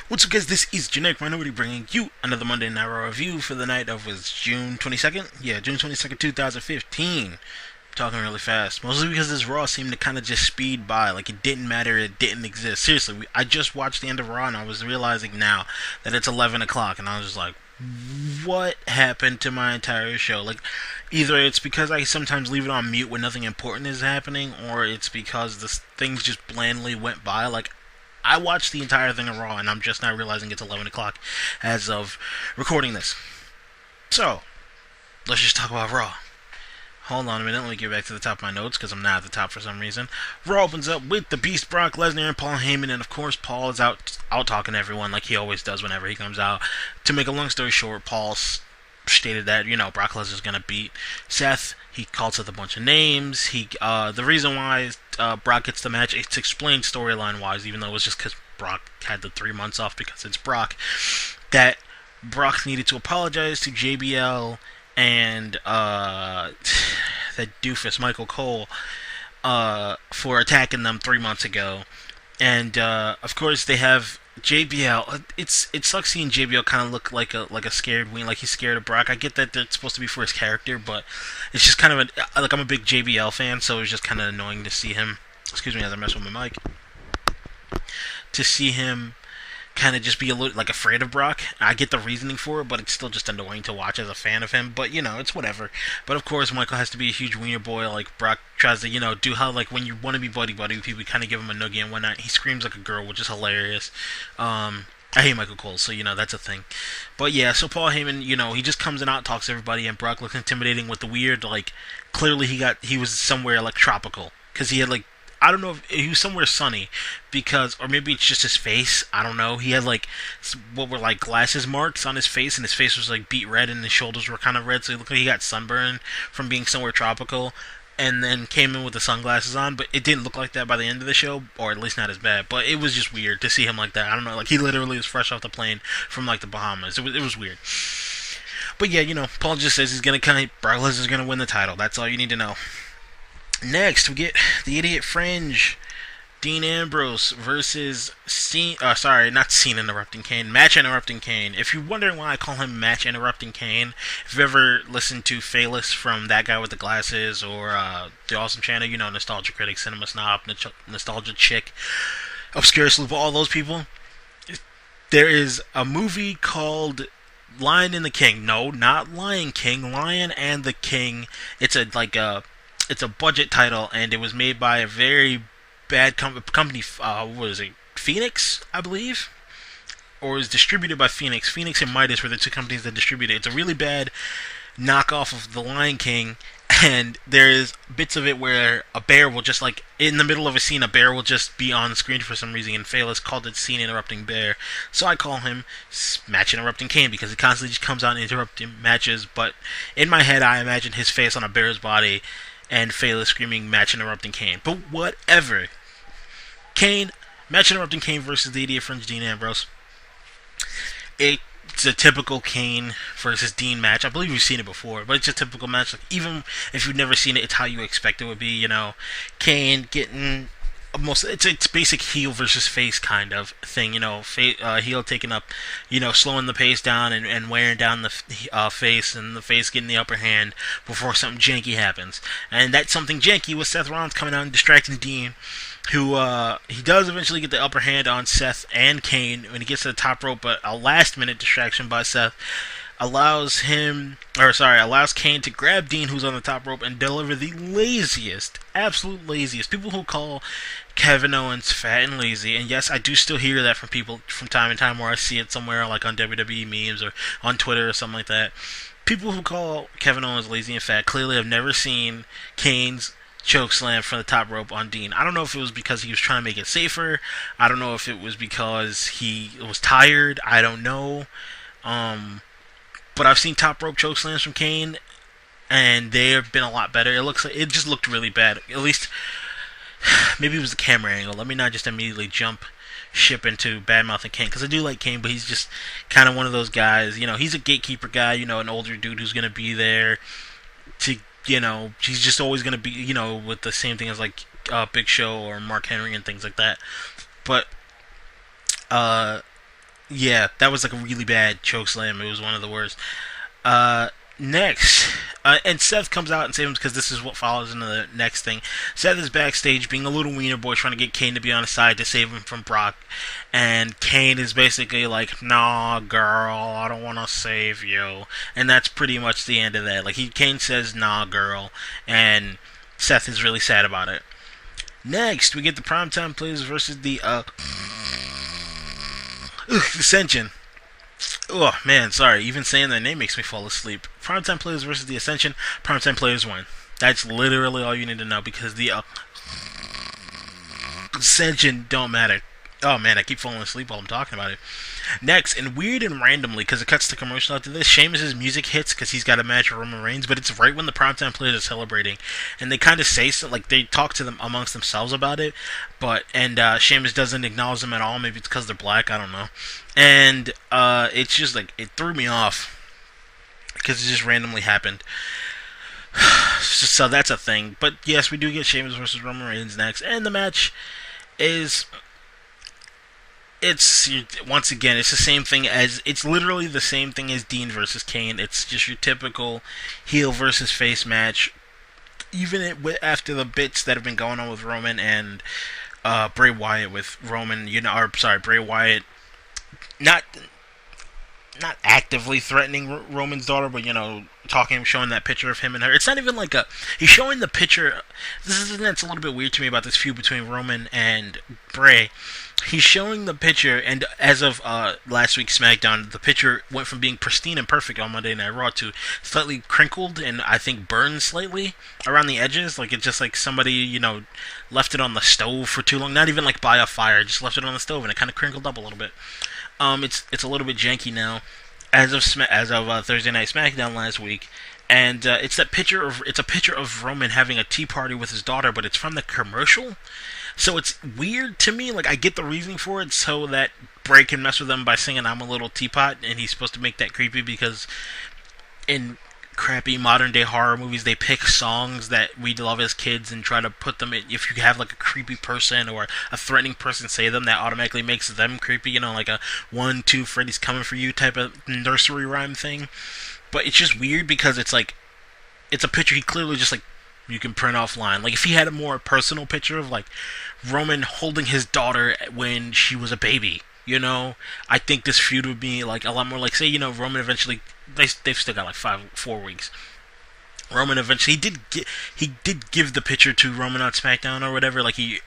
What's up, guys? This is Generic Minority bringing you another Monday Night Raw review for the night of was June 22nd. Yeah, June 22nd, 2015. Talking really fast, mostly because this Raw seemed to kind of just speed by, like it didn't matter, it didn't exist. Seriously, I just watched the end of Raw and I was realizing now that it's 11 o'clock, and I was just like, what happened to my entire show? Like, either it's because I sometimes leave it on mute when nothing important is happening, or it's because the things just blandly went by. Like, I watched the entire thing of Raw, and I'm just now realizing it's 11 o'clock as of recording this. So, let's just talk about Raw. Hold on a minute, let me get back to the top of my notes, because I'm not at the top for some reason. Raw opens up with the Beast, Brock Lesnar, and Paul Heyman, and of course, Paul is out talking to everyone like he always does whenever he comes out. To make a long story short, Paul stated that, Brock Lesnar's gonna beat Seth. He called Seth a bunch of names. The reason why Brock gets the match, it's explained storyline wise, even though it was just because Brock had the 3 months off because it's Brock, that Brock needed to apologize to JBL and that doofus Michael Cole for attacking them 3 months ago. And of course they have JBL. It sucks seeing JBL kind of look like a scared ween, like he's scared of Brock. I get that it's supposed to be for his character, but it's just kind of like, I'm a big JBL fan, so it's just kind of annoying to see him. Excuse me as I mess with my mic. To see him kind of just be a little like afraid of Brock. I get the reasoning for it, but it's still just annoying to watch as a fan of him. But it's whatever. But of course, Michael has to be a huge wiener boy. Like Brock tries to do how, like, when you want to be buddy with people, you kind of give him a noogie and whatnot. He screams like a girl, which is hilarious. I hate Michael Cole, so that's a thing. But yeah, so Paul Heyman, he just comes in out, talks to everybody, and Brock looks intimidating with the weird, like, clearly he was somewhere like tropical, because he had, like, I don't know if he was somewhere sunny, or maybe it's just his face. I don't know. He had like what were like glasses marks on his face, and his face was like beet red, and his shoulders were kind of red. So he looked like he got sunburn from being somewhere tropical, and then came in with the sunglasses on. But it didn't look like that by the end of the show, or at least not as bad. But it was just weird to see him like that. I don't know. Like, he literally was fresh off the plane from like the Bahamas. It was weird. But yeah, Paul just says Brock Lesnar's gonna win the title. That's all you need to know. Next, we get the Idiot Fringe, Dean Ambrose versus not Cena interrupting Kane, Match interrupting Kane. If you're wondering why I call him Match interrupting Kane, if you've ever listened to Phaelus from That Guy with the Glasses or the Awesome Channel, Nostalgia Critic, Cinema Snob, Nostalgia Chick, Obscure Sloop, all those people, there is a movie called Lion and the King. No, not Lion King, Lion and the King. It's a budget title, and it was made by a very bad company. What is it? Phoenix, I believe, or is distributed by Phoenix. Phoenix and Midas were the two companies that distributed it. It's a really bad knockoff of The Lion King, and there's bits of it where a bear will just, like, in the middle of a scene, a bear will just be on screen for some reason, and Phaelus called it Scene Interrupting Bear. So I call him Match Interrupting Kane, because he constantly just comes out and interrupting matches, but in my head I imagine his face on a bear's body and Phaelus screaming Match Interrupting Kane. But whatever. Match Interrupting Kane versus the Idiot Fringe, Dean Ambrose. It's a typical Kane versus Dean match. I believe you've seen it before, but it's a typical match. Like, even if you've never seen it, it's how you expect it would be. Kane getting it's basic heel versus face kind of thing. Heel taking up, slowing the pace down and wearing down the face, and the face getting the upper hand before something janky happens. And that something janky was Seth Rollins coming out and distracting Dean, who he does eventually get the upper hand on Seth and Kane when he gets to the top rope, but a last minute distraction by Seth allows Kane to grab Dean, who's on the top rope, and deliver the absolute laziest. People who call Kevin Owens fat and lazy, and yes, I do still hear that from people from time to time, where I see it somewhere, like on WWE memes or on Twitter or something like that. People who call Kevin Owens lazy and fat clearly have never seen Kane's chokeslam from the top rope on Dean. I don't know if it was because he was trying to make it safer. I don't know if it was because he was tired. I don't know. But I've seen top rope chokeslams from Kane, and they have been a lot better. It just looked really bad. At least, maybe it was the camera angle. Let me not just immediately jump ship into bad-mouthing Kane, because I do like Kane, but he's just kind of one of those guys. He's a gatekeeper guy. An older dude who's gonna be there to, he's just always gonna be, with the same thing as like Big Show or Mark Henry and things like that. But Yeah, that was like a really bad choke slam. It was one of the worst. Uh, Next, and Seth comes out and saves him because this is what follows into the next thing. Seth is backstage being a little wiener boy trying to get Kane to be on his side to save him from Brock. And Kane is basically like, nah, girl, I don't want to save you. And that's pretty much the end of that. Like, Kane says, nah, girl. And Seth is really sad about it. Next, we get the Primetime Players versus the Ascension. Oh man, sorry. Even saying that name makes me fall asleep. Primetime Players versus the Ascension. Primetime Players win. That's literally all you need to know because the Ascension don't matter. Oh man, I keep falling asleep while I'm talking about it. Next, and weird and randomly, because it cuts to commercial after this, Sheamus' music hits because he's got a match with Roman Reigns, but it's right when the Primetime Players are celebrating, and they kind of say so, like they talk to them amongst themselves about it, and Sheamus doesn't acknowledge them at all. Maybe it's because they're black, I don't know. And it's just like it threw me off because it just randomly happened. So that's a thing. But yes, we do get Sheamus versus Roman Reigns next, and the match is it's once again it's the same thing as it's literally the same thing as Dean versus Kane. It's just your typical heel versus face match. Even after the bits that have been going on with Roman and Bray Wyatt with Roman, Bray Wyatt not actively threatening Roman's daughter, but showing that picture of him and her. It's not even like he's showing the picture. That's a little bit weird to me about this feud between Roman and Bray. He's showing the picture, and as of last week's SmackDown, the picture went from being pristine and perfect on Monday Night Raw to slightly crinkled and I think burned slightly around the edges. Like it's just like somebody, left it on the stove for too long. Not even like by a fire, just left it on the stove and it kind of crinkled up a little bit. It's a little bit janky now, as of Thursday Night SmackDown last week, and it's a picture of Roman having a tea party with his daughter, but it's from the commercial, so it's weird to me. Like I get the reasoning for it, so that Bray can mess with them by singing "I'm a Little Teapot," and he's supposed to make that creepy because in crappy modern day horror movies they pick songs that we love as kids and try to put them in. If you have like a creepy person or a threatening person say them, that automatically makes them creepy, like a 1-2 Freddy's coming for you type of nursery rhyme thing. But it's just weird because it's like it's a picture he clearly just like you can print offline. Like if he had a more personal picture of like Roman holding his daughter when she was a baby, I think this feud would be like a lot more like, say, Roman eventually they've still got like 4 weeks. Roman eventually he did give the picture to Roman on SmackDown or whatever. Like the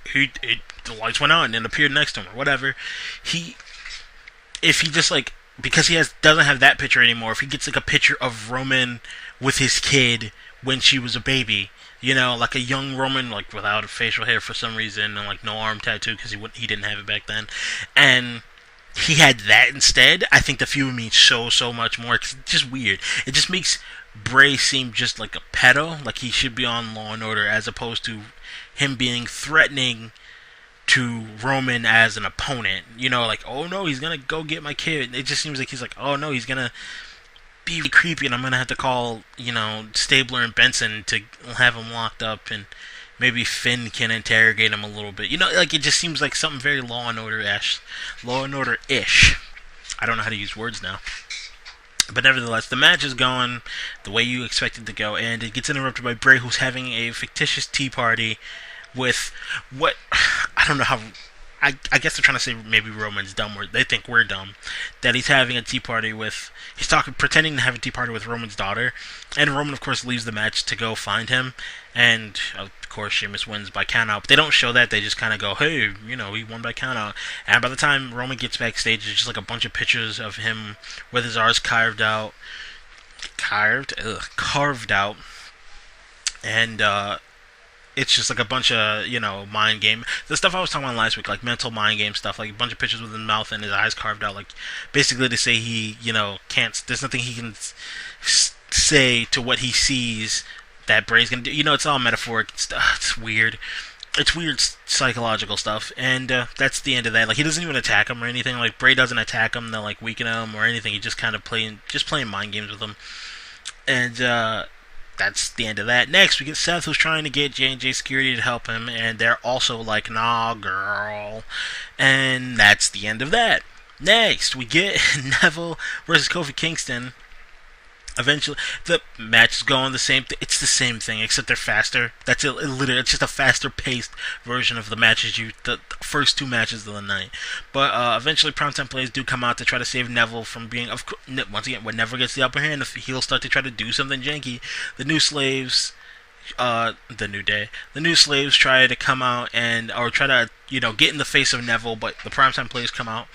lights went on and appeared next to him or whatever. If he just like because he doesn't have that picture anymore. If he gets like a picture of Roman with his kid when she was a baby. Like a young Roman, like without facial hair for some reason, and like no arm tattoo because he didn't have it back then, and he had that instead. I think the feud would mean so much more. Cause it's just weird. It just makes Bray seem just like a pedo, like he should be on Law and Order, as opposed to him being threatening to Roman as an opponent. Like, oh no, he's gonna go get my kid. It just seems like he's like, oh no, he's gonna be really creepy, and I'm gonna have to call, Stabler and Benson to have him locked up, and maybe Finn can interrogate him a little bit. Like it just seems like something very Law and Order-ish. I don't know how to use words now. But nevertheless, the match is going the way you expect it to go, and it gets interrupted by Bray, who's having a fictitious tea party with what I don't know how. I guess they're trying to say maybe Roman's dumb, or they think we're dumb. That he's having a tea party with... He's pretending to have a tea party with Roman's daughter. And Roman, of course, leaves the match to go find him. And, of course, Sheamus wins by countout. But they don't show that. They just kind of go, hey, he won by countout. And by the time Roman gets backstage, there's just like a bunch of pictures of him with his R's carved out. Carved out. And, it's just like a bunch of, mind game. The stuff I was talking about last week, like mental mind game stuff, like a bunch of pictures with his mouth and his eyes carved out, like basically to say he, can't, there's nothing he can say to what he sees that Bray's gonna do. It's all metaphoric. It's weird. It's weird psychological stuff, and that's the end of that. Like, he doesn't even attack him or anything. Like, Bray doesn't attack him, they'll, like, weaken him or anything. He just kind of playing mind games with him. And, that's the end of that. Next, we get Seth, who's trying to get J&J Security to help him, and they're also like, nah, girl. And that's the end of that. Next, we get Neville versus Kofi Kingston. Eventually, the match is going the same. It's the same thing, except they're faster. That's it. Literally, it's just a faster-paced version of the matches the first two matches of the night. But eventually, primetime players do come out to try to save Neville from being. Once again, when Neville gets the upper hand, he'll start to try to do something janky. The new slaves. The New Day. The new slaves try to come out or try to get in the face of Neville, but the primetime players come out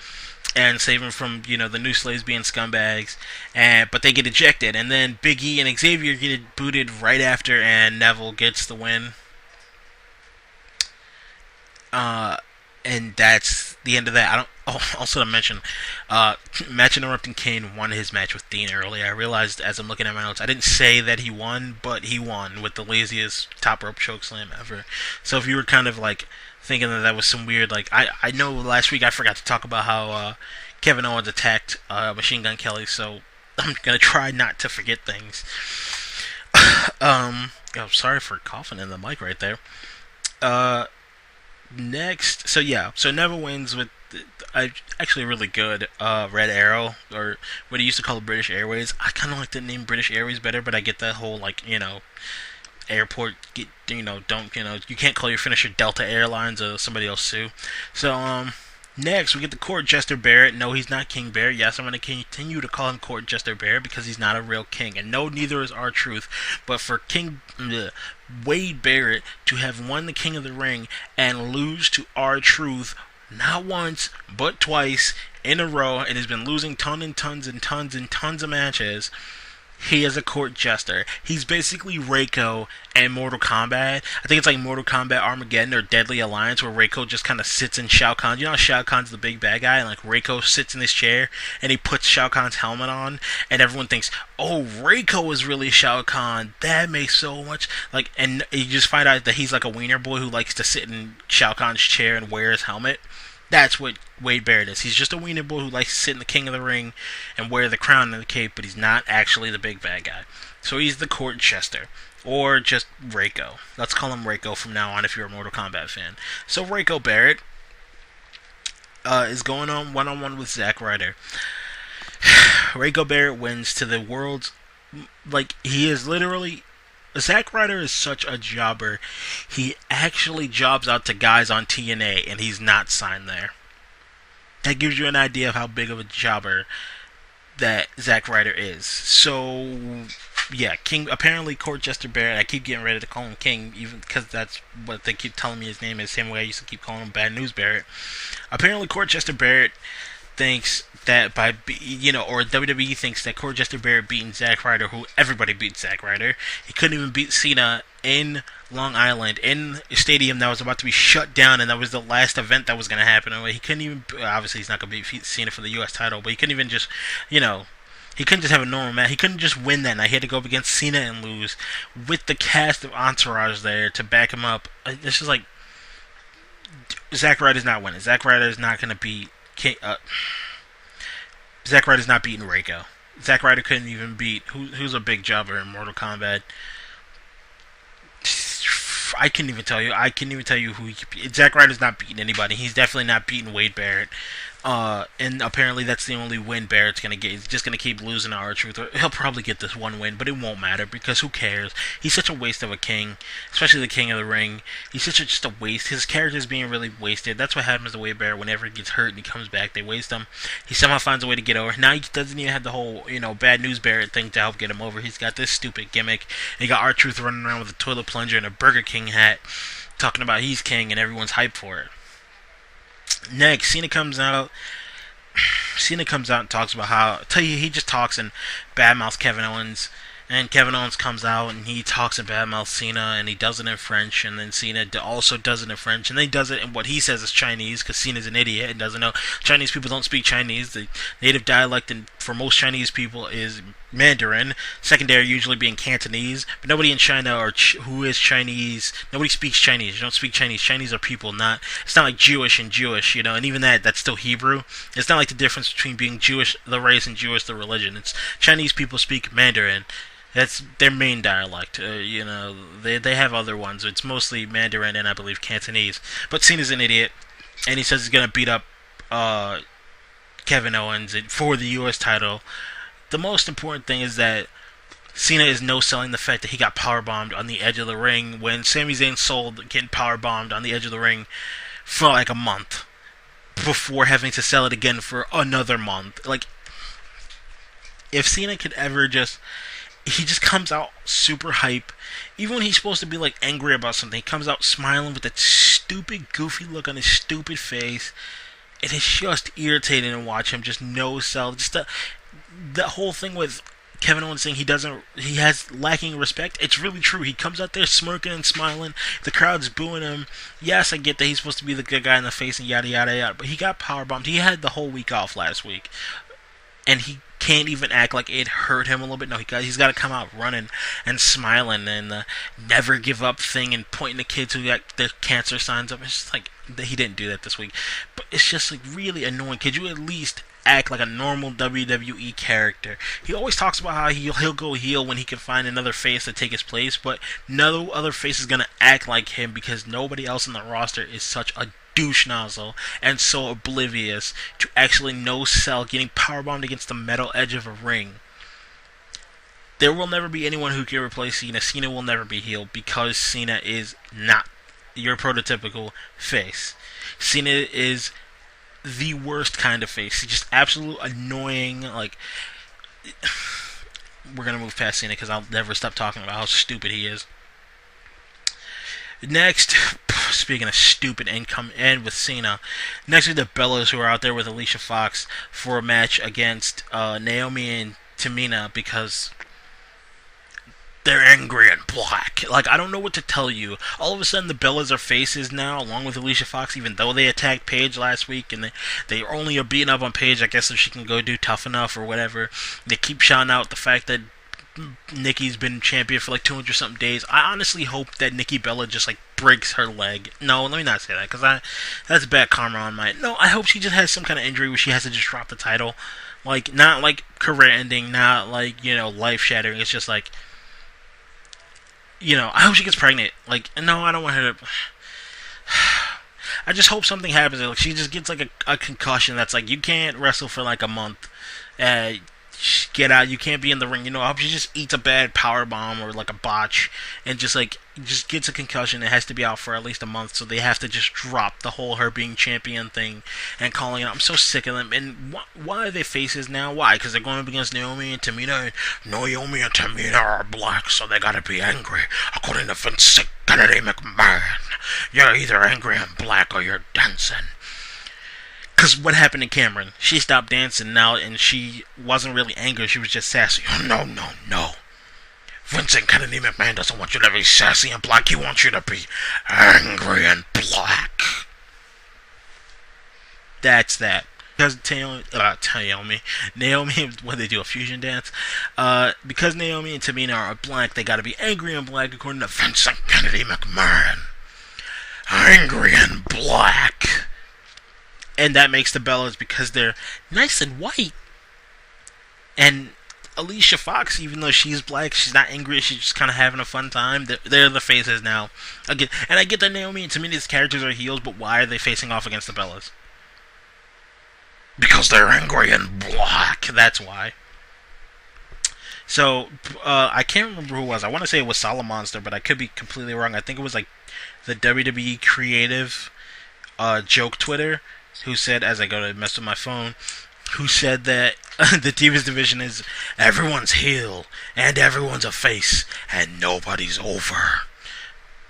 and save him from the new slaves being scumbags, but they get ejected, and then Big E and Xavier get booted right after, and Neville gets the win. And that's the end of that. I don't. Oh, also to mention, match interrupting Kane won his match with Dean earlier. I realized as I'm looking at my notes, I didn't say that he won, but he won with the laziest top rope chokeslam ever. So if you were kind of like thinking that was some weird, like I know last week I forgot to talk about how Kevin Owens attacked Machine Gun Kelly, so I'm gonna try not to forget things. Oh, sorry for coughing in the mic right there. Next, so Neville wins with actually really good Red Arrow, or what he used to call British Airways. I kind of like the name British Airways better, but I get that whole airport, you can't call your finisher Delta Airlines or somebody else sue. So next we get the Court Jester Barrett. No, he's not King Barrett. Yes, I'm going to continue to call him Court Jester Barrett because he's not a real king, and no, neither is R-Truth. But for Wade Barrett to have won the King of the Ring and lose to R-Truth not once but twice in a row, and has been losing tons of matches. He is a court jester. He's basically Reiko and Mortal Kombat. I think it's like Mortal Kombat Armageddon or Deadly Alliance, where Reiko just kind of sits in Shao Kahn. You know how Shao Kahn's the big bad guy, and like Reiko sits in his chair and he puts Shao Kahn's helmet on, and everyone thinks, oh, Reiko is really Shao Kahn. That makes so much and you just find out that he's like a wiener boy who likes to sit in Shao Kahn's chair and wear his helmet. That's what Wade Barrett is. He's just a wiener boy who likes to sit in the King of the Ring and wear the crown and the cape, but he's not actually the big bad guy. So he's the court jester. Or just Reiko. Let's call him Reiko from now on if you're a Mortal Kombat fan. So Reiko Barrett is going on one-on-one with Zack Ryder. Reiko Barrett wins to the world's... he is literally... Zack Ryder is such a jobber. He actually jobs out to guys on TNA, and he's not signed there. That gives you an idea of how big of a jobber that Zack Ryder is. So, yeah, King. Apparently, Court Jester Barrett. I keep getting ready to call him King, even because that's what they keep telling me his name is. Same way I used to keep calling him Bad News Barrett. Apparently, Court Jester Barrett thinks that or WWE thinks that Court Jester Barrett beating Zack Ryder, who everybody beats Zack Ryder. He couldn't even beat Cena in Long Island, in a stadium that was about to be shut down, and that was the last event that was going to happen. He couldn't even, obviously he's not going to beat Cena for the U.S. title, but he couldn't even just, he couldn't just have a normal match. He couldn't just win that night. He had to go up against Cena and lose with the cast of Entourage there to back him up. This is Zack Ryder's not winning. Zack Ryder is not going to beat Zack Ryder's not beating Reiko. Zack Ryder couldn't even beat who's a big jobber in Mortal Kombat. I can't even tell you who Zack Ryder's not beating anybody. He's definitely not beating Wade Barrett. And apparently that's the only win Barrett's going to get. He's just going to keep losing to R-Truth. He'll probably get this one win, but it won't matter because who cares? He's such a waste of a king, especially the King of the Ring. He's just a waste. His character's being really wasted. That's what happens to Wade Barrett whenever he gets hurt and he comes back. They waste him. He somehow finds a way to get over. Now he doesn't even have the whole, Bad News Barrett thing to help get him over. He's got this stupid gimmick. And he got R-Truth running around with a toilet plunger and a Burger King hat talking about he's king and everyone's hyped for it. Next, Cena comes out and talks about how... he just talks and badmouths Kevin Owens. And Kevin Owens comes out and he talks and badmouths Cena, and he does it in French, and then Cena also does it in French, and then he does it in what he says is Chinese, because Cena's an idiot and doesn't know. Chinese people don't speak Chinese. The native dialect for most Chinese people is Mandarin, secondary usually being Cantonese, but nobody in China who is Chinese, nobody speaks Chinese. You don't speak Chinese. Chinese are people, it's not like Jewish and Jewish, and even that's still Hebrew. It's not like the difference between being Jewish, the race, and Jewish, the religion. It's Chinese people speak Mandarin. That's their main dialect. They have other ones. It's mostly Mandarin and I believe Cantonese. But Cena's an idiot, and he says he's gonna beat up Kevin Owens for the U.S. title. The most important thing is that Cena is no-selling the fact that he got powerbombed on the edge of the ring when Sami Zayn sold getting powerbombed on the edge of the ring for like a month before having to sell it again for another month. Like, if Cena could ever he just comes out super hype. Even when he's supposed to be like angry about something, he comes out smiling with that stupid, goofy look on his stupid face. It is just irritating to watch him just no-sell. Just the whole thing with Kevin Owens saying he has lacking respect. It's really true. He comes out there smirking and smiling. The crowd's booing him. Yes, I get that he's supposed to be the good guy in the face and yada yada yada, but he got powerbombed. He had the whole week off last week, and he can't even act like it hurt him a little bit. No, he's got to come out running and smiling and the never give up thing and pointing to kids who got their cancer signs up. It's just like he didn't do that this week, but it's just like really annoying. Could you at least act like a normal WWE character? He always talks about how he'll go heel when he can find another face to take his place, but no other face is gonna act like him because nobody else in the roster is such a douche nozzle and so oblivious to actually no-sell getting powerbombed against the metal edge of a ring. There will never be anyone who can replace Cena. Cena will never be heel because Cena is not your prototypical face. Cena is the worst kind of face. He's just absolute annoying. Like, we're gonna move past Cena because I'll never stop talking about how stupid he is. Next, speaking of stupid, and with Cena, next are the Bellas, who are out there with Alicia Fox for a match against Naomi and Tamina because they're angry and black. Like, I don't know what to tell you. All of a sudden, the Bellas are faces now, along with Alicia Fox, even though they attacked Paige last week, and they only are beating up on Paige, I guess, so she can go do Tough Enough or whatever. They keep shouting out the fact that Nikki's been champion for like 200-something days. I honestly hope that Nikki Bella just like breaks her leg. No, let me not say that, because that's bad karma on my... No, I hope she just has some kind of injury where she has to just drop the title. Like, not like career ending, not like, life shattering. It's just like, I hope she gets pregnant. Like, no, I don't want her to... I just hope something happens. Like, she just gets like a concussion that's like, you can't wrestle for like a month. Get out, you can't be in the ring. I hope she just eats a bad power bomb or like a botch and just gets a concussion. It has to be out for at least a month, so they have to just drop the whole her being champion thing and calling it out. I'm so sick of them. And why are they faces now? Why? Because they're going up against Naomi and Tamina. Naomi and Tamina are black, so they gotta be angry. According to Vince Kennedy McMahon, you're either angry and black or you're dancing. Because what happened to Cameron? She stopped dancing now, and she wasn't really angry. She was just sassy. Oh, no. Vincent Kennedy McMahon doesn't want you to be sassy and black. He wants you to be angry and black. That's that. Because Naomi, when they do a fusion dance, because Naomi and Tamina are black, they gotta be angry and black, according to Vincent Kennedy McMahon. Angry and black. And that makes the Bellas, because they're nice and white. And Alicia Fox, even though she's black, she's not angry, she's just kind of having a fun time. They're the faces now. Again, and I get that Naomi and Tamina's characters are heels, but why are they facing off against the Bellas? Because they're angry and black. That's why. So, I can't remember who it was. I want to say it was Monster, but I could be completely wrong. I think it was like the WWE creative joke Twitter, who said, as I go to mess with my phone, who said that the Divas division is everyone's heel and everyone's a face and nobody's over.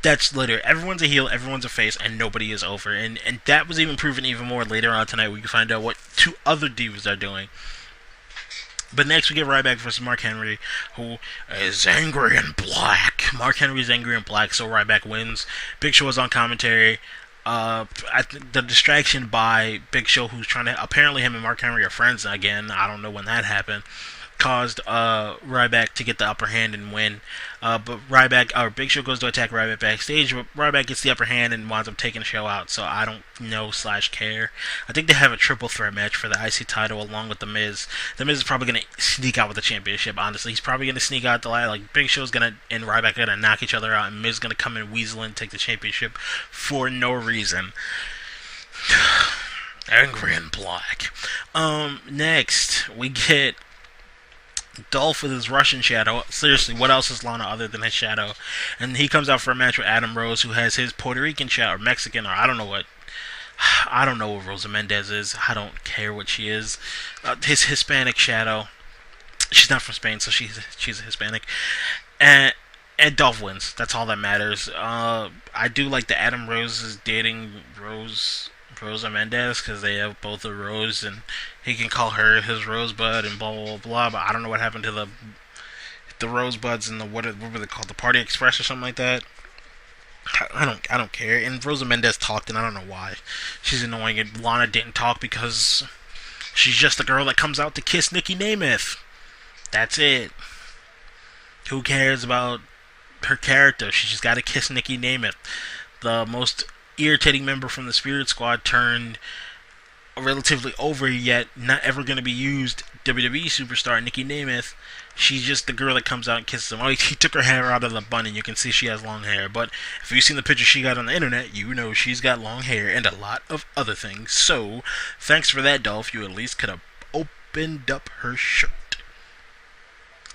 That's literally, everyone's a heel, everyone's a face, and nobody is over. And that was even proven even more later on tonight. We can find out what two other Divas are doing. But next we get Ryback versus Mark Henry, who is angry and black. Mark Henry is angry and black, so Ryback wins. Big Show is on commentary. The distraction by Big Show, who's trying to... Apparently him and Mark Henry are friends again. I don't know when that happened. Caused Ryback to get the upper hand and win. But Big Show goes to attack Ryback backstage, but Ryback gets the upper hand and winds up taking the show out, so I don't know / care. I think they have a triple threat match for the IC title along with The Miz. The Miz is probably going to sneak out with the championship, honestly. He's probably going to sneak out Big Show's going to, and Ryback are going to knock each other out, and Miz is going to come in weasel and take the championship for no reason. Angry and black. Next we get Dolph with his Russian shadow. Seriously, what else is Lana other than his shadow? And he comes out for a match with Adam Rose, who has his Puerto Rican shadow, or Mexican, or I don't know what. I don't know what Rosa Mendez is. I don't care what she is. His Hispanic shadow. She's not from Spain, so she's a Hispanic. And Dolph wins. That's all that matters. I do like that Adam Rose is dating Rosa Mendez because they have both a Rose and he can call her his Rosebud and blah blah blah blah. But I don't know what happened to the Rosebuds and the what were they called, the Party Express or something like that. I don't care. And Rosa Mendez talked, and I don't know why. She's annoying. And Lana didn't talk because she's just the girl that comes out to kiss Nikki Nemeth. That's it. Who cares about her character? She just got to kiss Nikki Nemeth, the most irritating member from the Spirit Squad, turned relatively over yet not ever going to be used WWE superstar Nikki Nemeth. She's just the girl that comes out and kisses him. Oh, he took her hair out of the bun, and you can see she has long hair. But if you've seen the picture she got on the internet, you know she's got long hair and a lot of other things. So, thanks for that, Dolph. You at least could have opened up her shirt.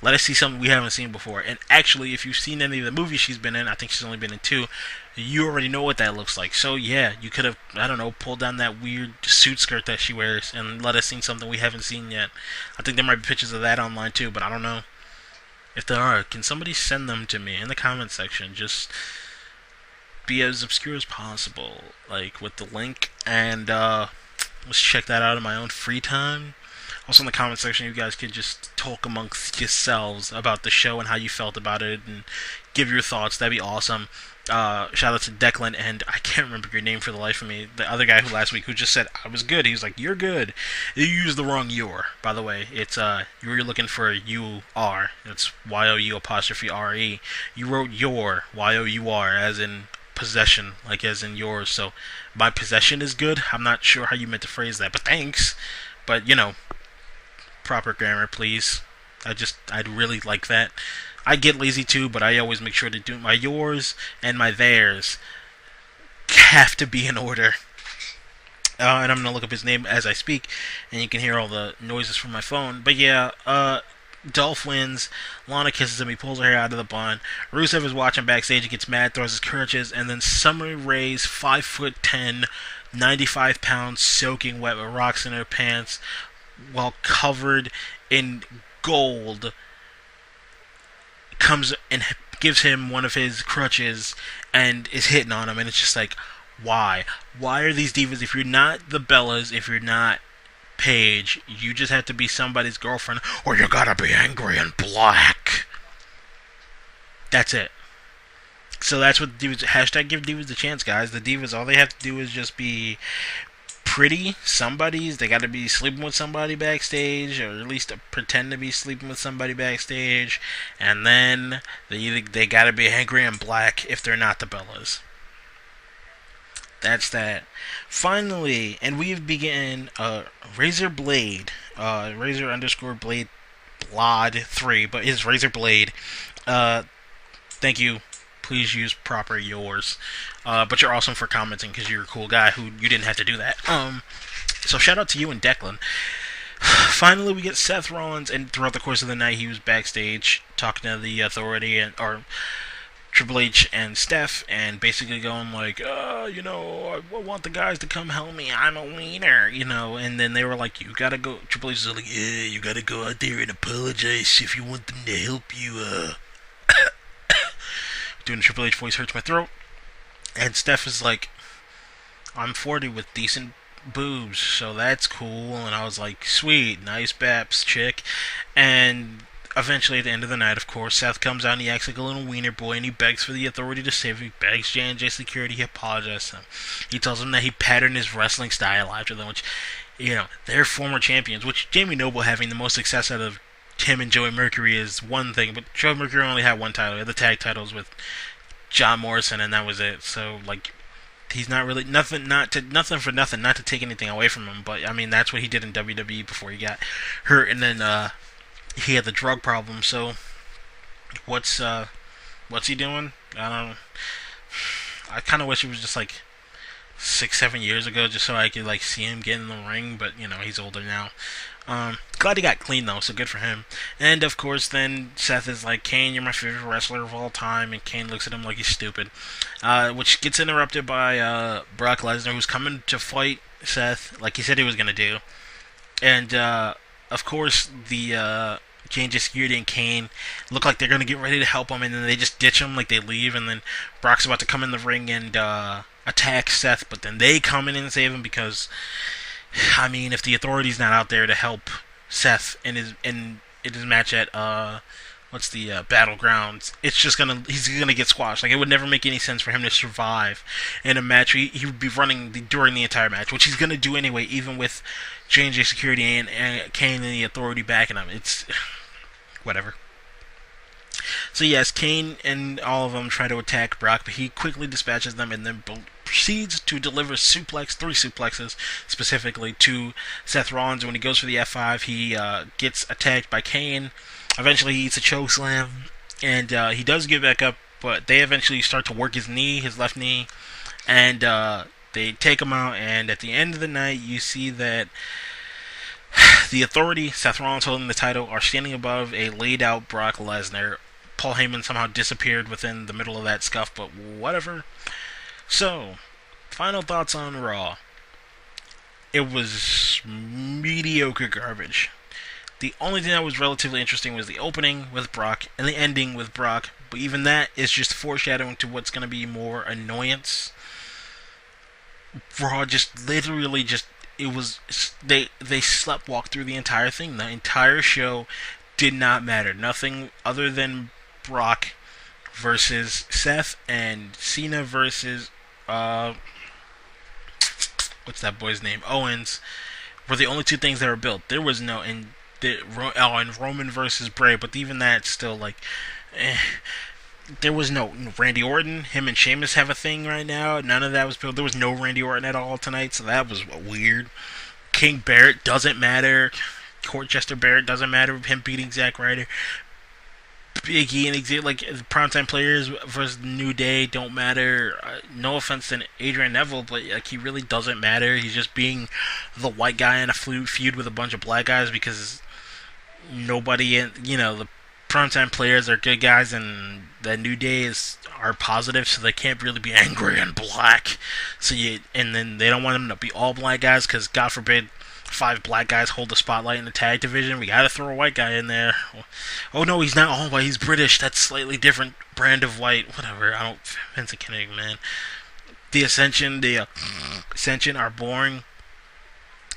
Let us see something we haven't seen before. And actually, if you've seen any of the movies she's been in, I think she's only been in 2, you already know what that looks like. So yeah, you could have, I don't know, pulled down that weird suit skirt that she wears and let us see something we haven't seen yet. I think there might be pictures of that online too, but I don't know. If there are, can somebody send them to me in the comment section? Just be as obscure as possible, like with the link, and let's check that out in my own free time. Also in the comment section, you guys could just talk amongst yourselves about the show and how you felt about it and give your thoughts. That'd be awesome. Shout out to Declan, and I can't remember your name for the life of me. The other guy who last week who just said I was good. He was like, "You're good." You used the wrong "your." By the way, it's you're looking for "you-are." It's YOU''RE. You wrote "your" YOUR as in possession, like as in yours. So my possession is good. I'm not sure how you meant to phrase that, but thanks. But you know, proper grammar, please. I'd really like that. I get lazy too, but I always make sure to do my yours and my theirs have to be in order. And I'm going to look up his name as I speak, and you can hear all the noises from my phone. But yeah, Dolph wins. Lana kisses him. He pulls her hair out of the bun. Rusev is watching backstage. He gets mad, throws his crutches, and then Summer Rae's 5'10", 95 pounds, soaking wet with rocks in her pants, while covered in gold, comes and gives him one of his crutches and is hitting on him, and it's just like, why? Why are these divas, if you're not the Bellas, if you're not Paige, you just have to be somebody's girlfriend, or you gotta be angry and black. That's it. So that's what the divas, hashtag give divas a chance, guys. The divas, all they have to do is just be pretty somebodies. They got to be sleeping with somebody backstage, or at least pretend to be sleeping with somebody backstage, and then they got to be angry and black if they're not the Bellas. That's that. Finally, and we've begun Razor Blade, Razor_Blade Blad 3, but it's Razor Blade. Thank you. Please use proper yours. But you're awesome for commenting because you're a cool guy who you didn't have to do that. So shout out to you and Declan. Finally, we get Seth Rollins, and throughout the course of the night, he was backstage talking to the Authority or Triple H and Steph, and basically going like, I want the guys to come help me. I'm a wiener, And then they were like, you gotta go. Triple H was like, yeah, you gotta go out there and apologize if you want them to help you. Doing the Triple H voice hurts my throat. And Steph is like, I'm 40 with decent boobs, so that's cool. And I was like, sweet, nice baps, chick. And eventually, at the end of the night, of course, Seth comes out and he acts like a little wiener boy, and he begs for the Authority to save him. He begs J&J Security. He apologizes to him. He tells him that he patterned his wrestling style after them, which, they're former champions, which Jamie Noble having the most success out of him and Joey Mercury is one thing, but Joey Mercury only had one title. He had the tag titles with John Morrison, and that was it. So, he's not really nothing for nothing, not to take anything away from him, but I mean that's what he did in WWE before he got hurt, and then he had the drug problem. So what's he doing? I don't know. I kind of wish he was just 6, 7 years ago, just so I could like see him get in the ring. But he's older now. Glad he got clean though, so good for him. And of course, then Seth is like, Kane, you're my favorite wrestler of all time, and Kane looks at him like he's stupid, which gets interrupted by Brock Lesnar, who's coming to fight Seth, like he said he was gonna do. And of course, the Ginger Security and Kane look like they're gonna get ready to help him, and then they just ditch him, like they leave, and then Brock's about to come in the ring and attack Seth, but then they come in and save him because, I mean, if the Authority's not out there to help Seth in his match at what's the Battlegrounds, he's gonna get squashed. Like, it would never make any sense for him to survive in a match. He would be running during the entire match, which he's gonna do anyway, even with J&J Security and Kane and the Authority backing him. It's whatever. So yes, Kane and all of them try to attack Brock, but he quickly dispatches them and then proceeds to deliver three suplexes specifically to Seth Rollins. When he goes for the F5, he gets attacked by Kane. Eventually, he eats a chokeslam, and he does get back up, but they eventually start to work his left knee, and they take him out. And at the end of the night, you see that the Authority, Seth Rollins holding the title, are standing above a laid-out Brock Lesnar. Paul Heyman somehow disappeared within the middle of that scuff, but whatever. So, final thoughts on Raw. It was mediocre garbage. The only thing that was relatively interesting was the opening with Brock and the ending with Brock, but even that is just foreshadowing to what's going to be more annoyance. Raw just literally they sleptwalked through the entire thing. The entire show did not matter. Nothing other than Brock versus Seth and Cena versus what's that boy's name? Owens were the only two things that were built. There was no and Roman versus Bray, but even that still there was no Randy Orton. Him and Sheamus have a thing right now. None of that was built. There was no Randy Orton at all tonight, so that was weird. King Barrett doesn't matter. Chester Barrett doesn't matter. Him beating Zack Ryder. Big E and Xavier, like, primetime players versus New Day don't matter. No offense to Adrian Neville, but like, he really doesn't matter. He's just being the white guy in a feud with a bunch of black guys because nobody the primetime players are good guys and the New Day are positive, so they can't really be angry and black. And then they don't want them to be all black guys because, God forbid, 5 black guys hold the spotlight in the tag division. We gotta throw a white guy in there. Oh no, he's not all white. He's British. That's slightly different brand of white. Whatever. Vince Kinnick, man. The Ascension are boring,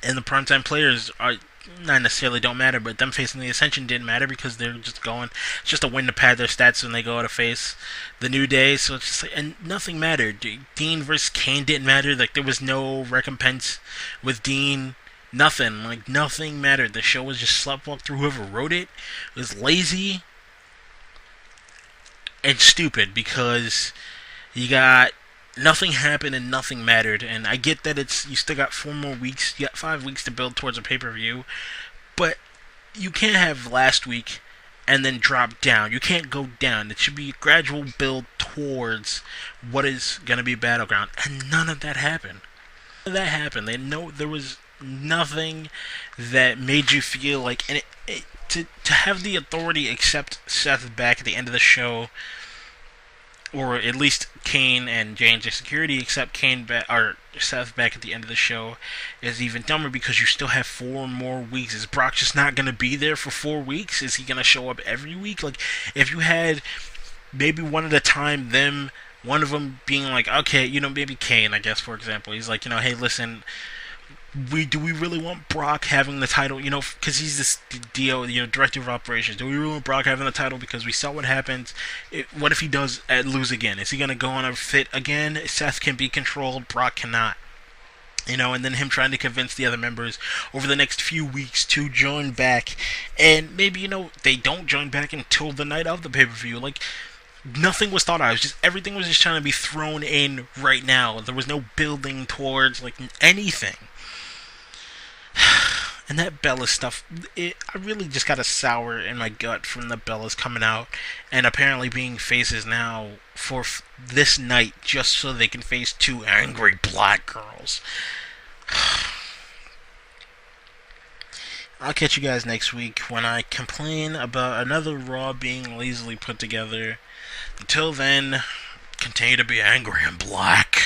and the primetime players are not necessarily don't matter, but them facing the Ascension didn't matter because they're just going. It's just a win to pad their stats when they go to face the New Day. So it's just and nothing mattered. Dean versus Kane didn't matter. Like, there was no recompense with Dean. Nothing. Like, nothing mattered. The show was just sleptwalk through. Whoever wrote it was lazy and stupid because you got nothing happened and nothing mattered. And I get that you still got 4 more weeks. You got 5 weeks to build towards a pay-per-view. But you can't have last week and then drop down. You can't go down. It should be a gradual build towards what is going to be Battleground. And none of that happened. None of that happened. There was nothing that made you feel like, and to have the Authority accept Seth back at the end of the show, or at least Kane and J&J Security accept Kane back or Seth back at the end of the show, is even dumber because you still have 4 more weeks. Is Brock just not going to be there for 4 weeks? Is he going to show up every week? Like, if you had maybe one at a time, one of them being like, okay, maybe Kane, I guess, for example, he's like, hey, listen, do we really want Brock having the title? Because he's this director of operations. Do we really want Brock having the title? Because we saw what happens. What if he does lose again? Is he going to go on a fit again? Seth can be controlled. Brock cannot. And then him trying to convince the other members over the next few weeks to join back. And maybe, they don't join back until the night of the pay-per-view. Like, nothing was thought out. Everything was just trying to be thrown in right now. There was no building towards, like, anything. And that Bella stuff, I really just got a sour in my gut from the Bellas coming out and apparently being faces now for this night just so they can face two angry black girls. I'll catch you guys next week when I complain about another Raw being lazily put together. Until then, continue to be angry and black.